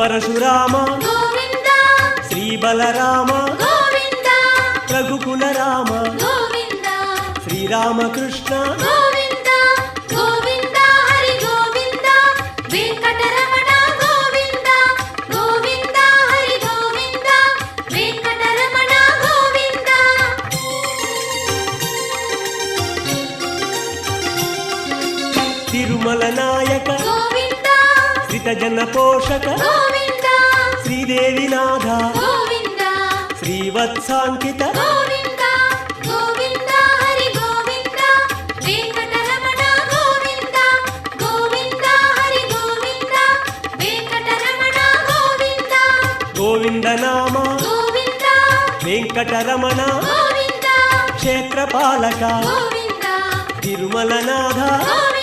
పరశురామ గోవింద శ్రీ బలరామ గోవింద రఘుకుల రామ గోవింద శ్రీరామకృష్ణ గోవింద గోవింద హరి గోవింద వెంకటరమణ గోవింద గోవింద హరి గోవింద వెంకటరమణ గోవింద తిరుమల నాయక గోవింద శ్రితజన పోషక గోవింద శ్రీదేవినాథ గోవింద శ్రీవత్సాంకిత గోవింద గోవింద హరి గోవింద వెంకటరమణ గోవింద గోవింద హరి గోవింద వెంకటరమణ గోవింద గోవింద నామ గోవింద వెంకటరమణ గోవింద క్షేత్రపాలక గోవింద తిరుమలనాథ గోవింద